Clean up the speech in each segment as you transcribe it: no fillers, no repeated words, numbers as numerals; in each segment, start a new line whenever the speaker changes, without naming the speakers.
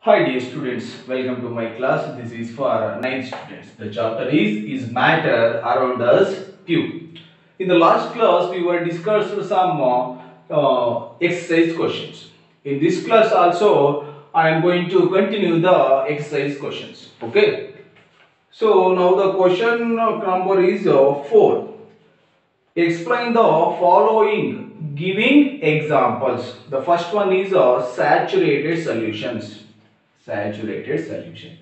Hi dear students, welcome to my class. This is for ninth students. The chapter is matter around us Q. In the last class we were discussed some exercise questions. In this class also I am going to continue the exercise questions. Okay. So now the question number is 4. Explain the following giving examples. The first one is saturated solutions. Saturated solution.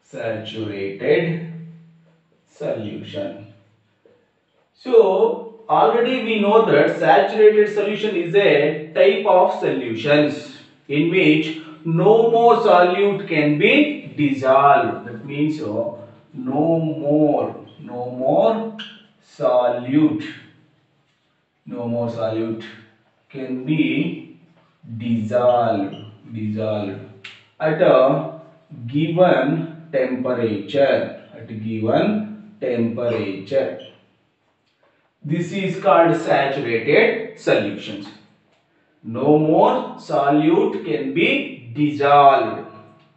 Saturated solution. So already we know that saturated solution is a type of solutions in which no more solute can be dissolved. That means no more solute, no more solute can be dissolved at a given temperature. This is called saturated solutions. No more solute can be dissolved.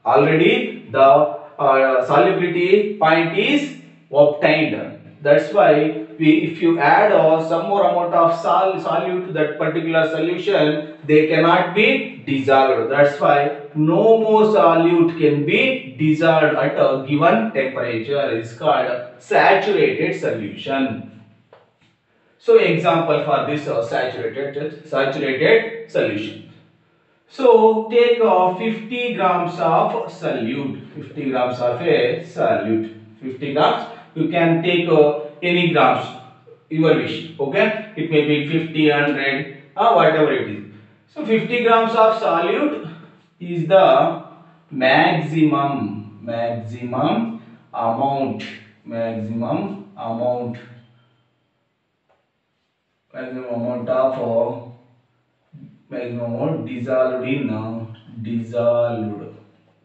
Already the solubility point is obtained. That's why if you add some more amount of solute to that particular solution, they cannot be dissolved. That's why no more solute can be dissolved at a given temperature. It's called saturated solution. So example for this saturated solution. So take 50 grams of solute. 50 grams of a solute. 50 grams. You can take any grams, your wish. Okay. It may be 50, 100, whatever it is. So 50 grams of solute is the maximum amount. Maximum amount of maximum amount dissolved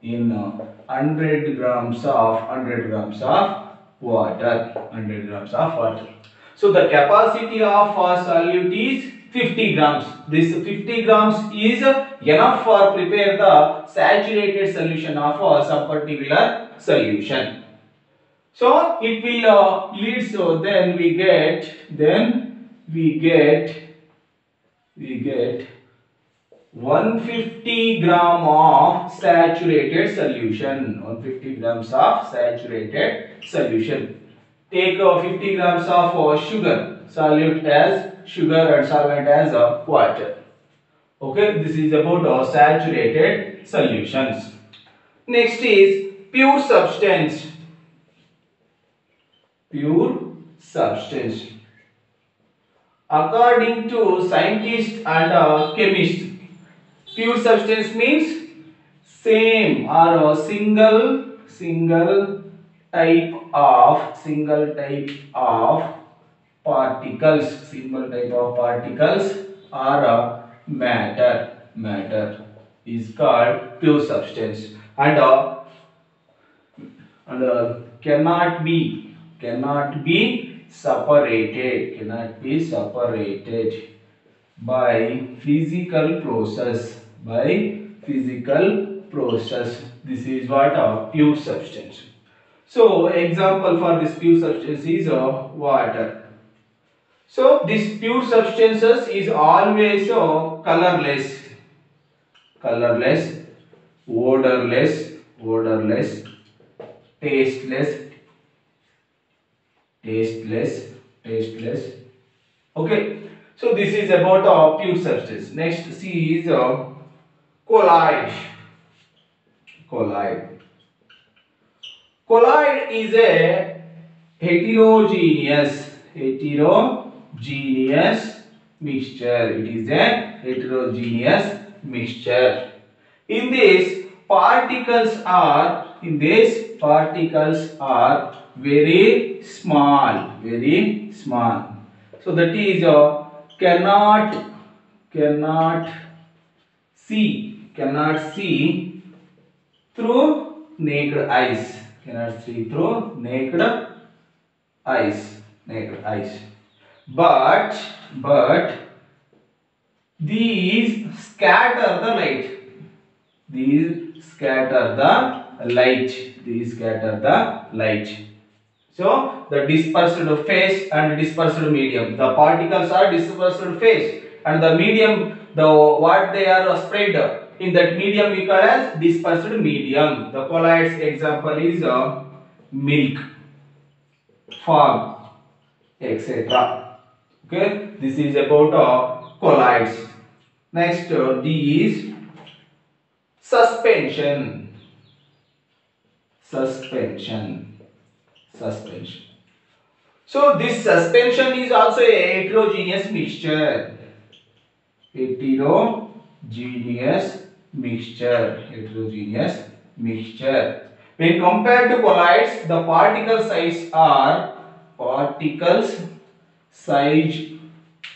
in 100 grams of water. 100 grams of water. So the capacity of solute is 50 grams. This 50 grams is enough for prepare the saturated solution of some particular solution. So it will lead. So then we get 150 gram of saturated solution. 150 grams of saturated solution. Take 50 grams of sugar, solute as sugar and solvent as water. Okay, this is about saturated solutions. Next is pure substance. Pure substance. According to scientists and chemists, pure substance means same or a single type of particles. Single type of particles or matter is called pure substance and cannot be separated by physical process. This is what a pure substance. So example for this pure substance is water. So this pure substances is always colorless, odorless, tasteless. Okay. So this is about pure substance. Next C is colloid. Colloid is a heterogeneous mixture. It is a heterogeneous mixture. In this particles are very small. So that is cannot see through naked eyes. But these scatter the light. These scatter the light. These scatter the light. So the dispersed phase and dispersed medium. The particles are dispersed phase, and the medium, the what they are spread in that medium we call as dispersed medium. The colloids example is milk, fog, etc. Okay, this is about colloids. Next, D is suspension. Suspension. Suspension. So this suspension is also a heterogeneous mixture. Heterogeneous mixture. Heterogeneous mixture. When compared to colloids, the particle size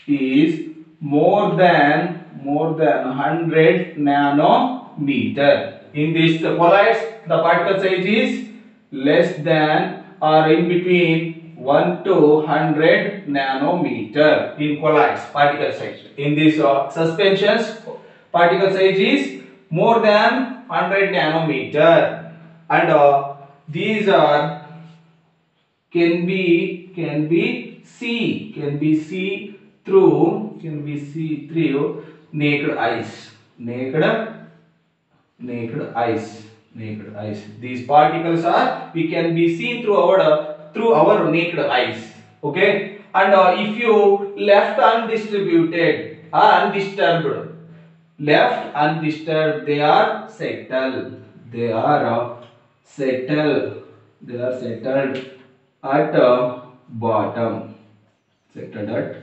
is more than 100 nanometer. In this colloids, the particle size is less than or in between 1 to 100 nanometer in colloids particle size. In this suspensions, particle size is more than 100 nanometer, and these are can be see through naked eyes. Naked eyes. These particles are we can be seen through our naked eyes. Okay, and if you left undistributed or undisturbed, they are settled. They are settled. They are settled at bottom. Settled at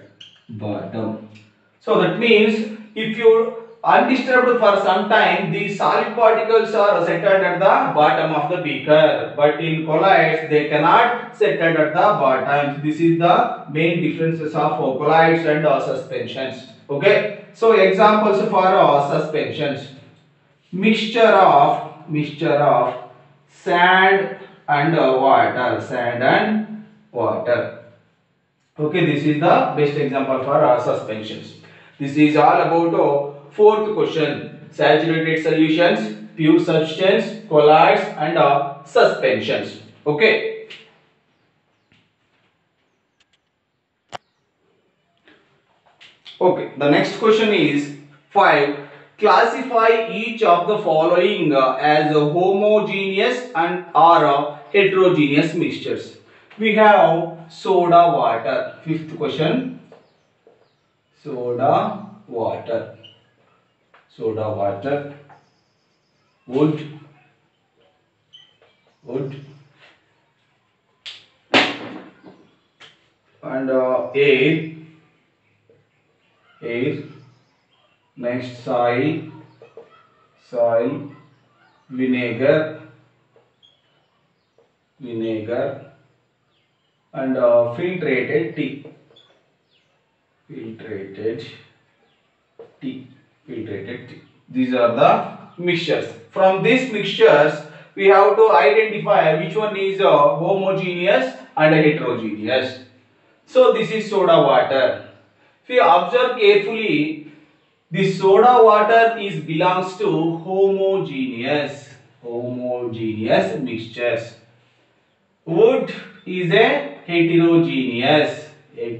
bottom. So that means if you undisturbed for some time, these solid particles are settled at the bottom of the beaker, but in colloids they cannot settle at the bottom. This is the main differences of colloids and suspensions. Okay, so examples for suspensions: mixture of sand and water. Okay, this is the best example for suspensions. This is all about fourth question: saturated solutions, pure substance, colloids, and suspensions. Okay. Okay. The next question is 5. Classify each of the following as homogeneous and or heterogeneous mixtures. We have soda water. Fifth question. Soda water. Wood, and air. Next, soil, vinegar, and filtrated tea. These are the mixtures. From these mixtures, we have to identify which one is homogeneous and heterogeneous. So this is soda water. If you observe carefully, the soda water belongs to homogeneous mixtures. Wood is a heterogeneous. Air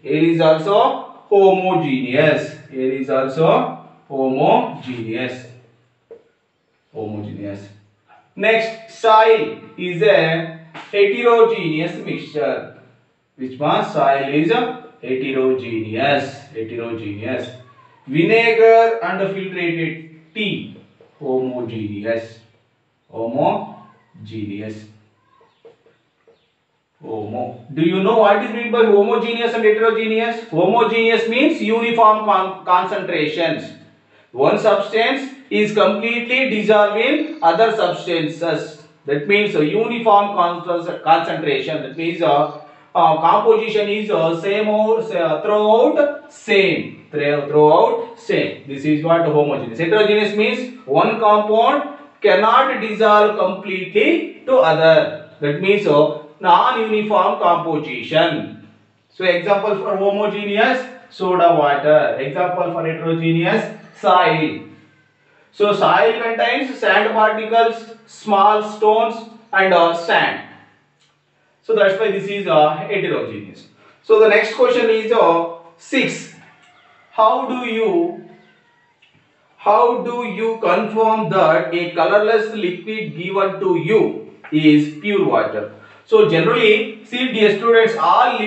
is also homogeneous. Next, soil is a heterogeneous mixture. Which means soil is a heterogeneous. Vinegar and filtrated tea, homogeneous. Do you know what is meant by homogeneous and heterogeneous? Homogeneous means uniform concentrations. One substance is completely dissolved in other substances. That means a uniform concentration. That means composition is same throughout same. This is what homogeneous. Heterogeneous means one compound cannot dissolve completely to other. That means non-uniform composition. So example for homogeneous, soda water. Example for heterogeneous, soil. So soil contains sand particles, small stones, and sand. So that's why this is heterogeneous. So the next question is 6. How do you confirm that a colorless liquid given to you is pure water? So generally, see dear students, all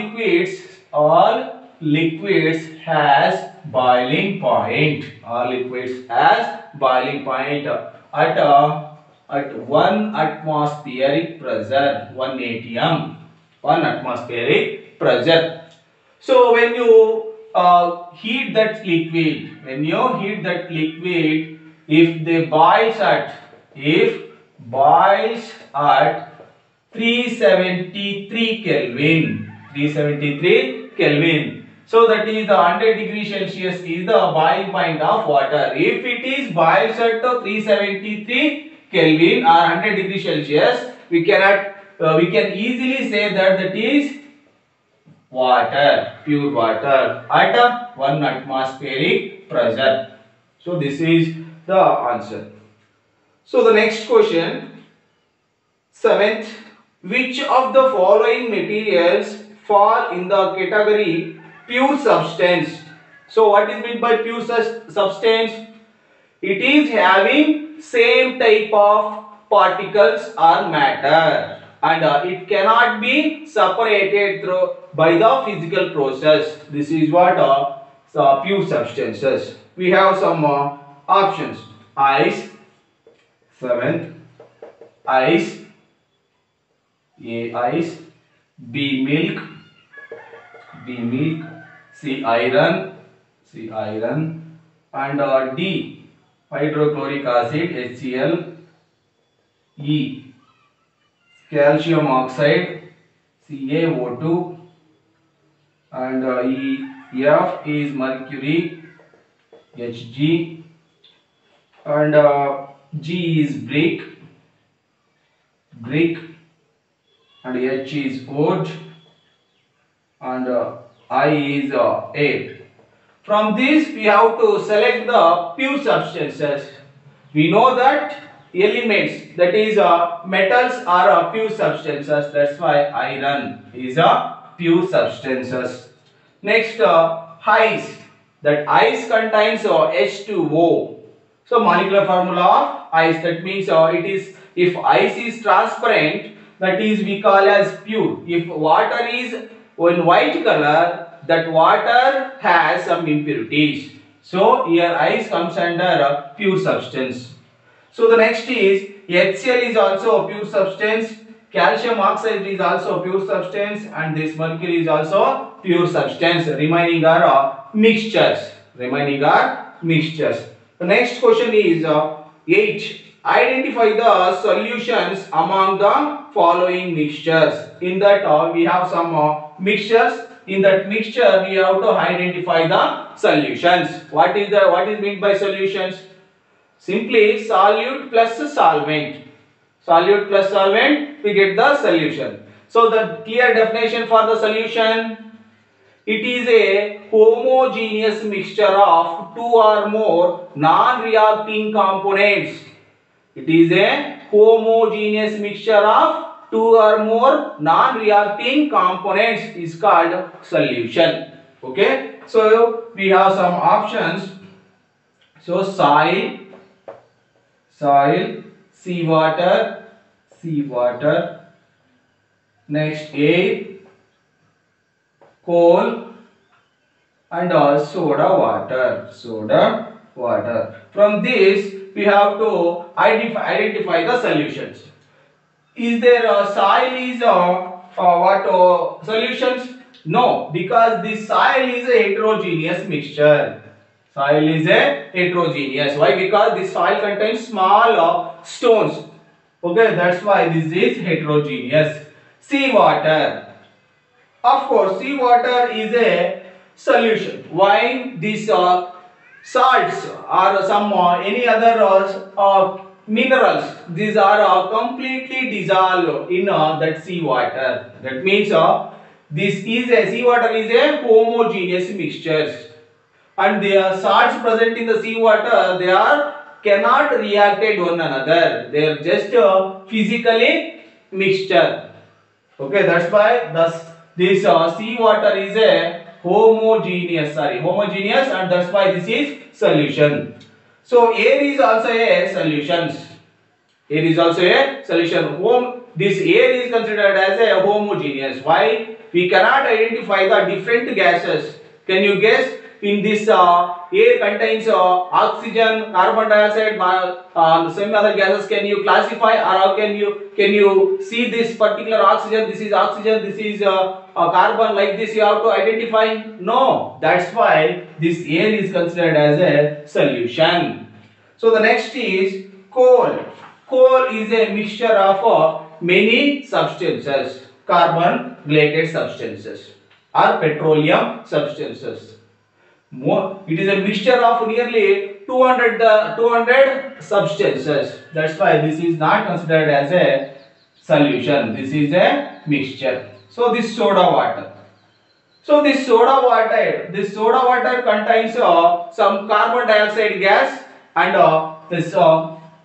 liquids has boiling point. All liquids has boiling point at 1 atmospheric pressure, 1 atm, 1 atmospheric pressure. So when you heat that liquid, if they boils at 373 Kelvin, 373 Kelvin. So that is the 100 degree Celsius is the boiling point of water. If it is boils at 373 Kelvin or 100 degree Celsius, we can easily say that is water, pure water at 1 atmospheric pressure. So this is the answer. So the next question, 7th, which of the following materials fall in the category pure substance? So what is meant by pure substance? It is having same type of particles or matter, and it cannot be separated through by the physical process. This is what pure substances. We have some options. Ice, 7th, ice, A ice, B milk, C iron, and D hydrochloric acid, HCl, E calcium oxide, CaO2, and F is mercury, Hg, and G is brick, and H is wood, and I is air. From this we have to select the pure substances. We know that elements, that is metals, are pure substances. That's why iron is a pure substances. Next, ice. That ice contains H2O. So molecular formula of ice, that means it is, if ice is transparent, that is we call as pure. If water is in white color, that water has some impurities. So here ice comes under a pure substance. So the next is HCl is also a pure substance, calcium oxide is also a pure substance, and this mercury is also pure substance. Remaining are mixtures. The next question is 8. Identify the solutions among the following mixtures. In that we have some mixtures. In that mixture we have to identify the solutions. What is meant by solutions? Simply solute plus solvent. Solute plus solvent, we get the solution. So the clear definition for the solution: it is a homogeneous mixture of two or more non-reacting components. It is a homogeneous mixture of two or more non-reacting components is called solution. Okay, so we have some options. So soil, seawater, next air, coal, and soda water. From this we have to identify the solutions. Is there soil is solutions? No, because this soil is a heterogeneous mixture. Why? Because this soil contains small stones. Okay, that's why this is heterogeneous. Seawater. Of course, seawater is a solution. Why? These salts or some any other minerals, these are completely dissolved in that seawater. That means seawater is a homogeneous mixture, and the salts present in the seawater, they are cannot reacted one another. They are just physically mixture. Okay, that's why this seawater is a homogeneous, and that's why this is solution. So air is also a solution. Air is also a solution. This air is considered as a homogeneous. Why? We cannot identify the different gases. Can you guess? In this air contains oxygen, carbon dioxide, some other gases. Can you classify, or can you see this particular oxygen? This is oxygen. This is carbon. Like this, you have to identify. No, that's why this air is considered as a solution. So the next is coal. Coal is a mixture of many substances, carbon related substances or petroleum substances. It is a mixture of nearly 200 substances. That's why this is not considered as a solution. This is a mixture. So this soda water. So this soda water contains some carbon dioxide gas and this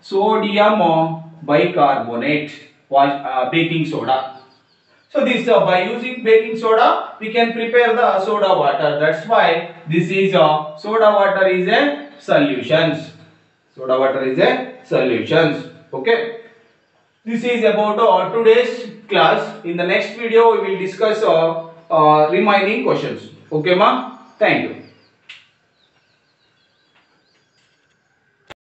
sodium bicarbonate, baking soda. So this by using baking soda we can prepare the soda water. That's why this is soda water is a solutions. Soda water is a solutions. Okay. This is about today's class. In the next video we will discuss remaining questions. Okay, ma? Thank you.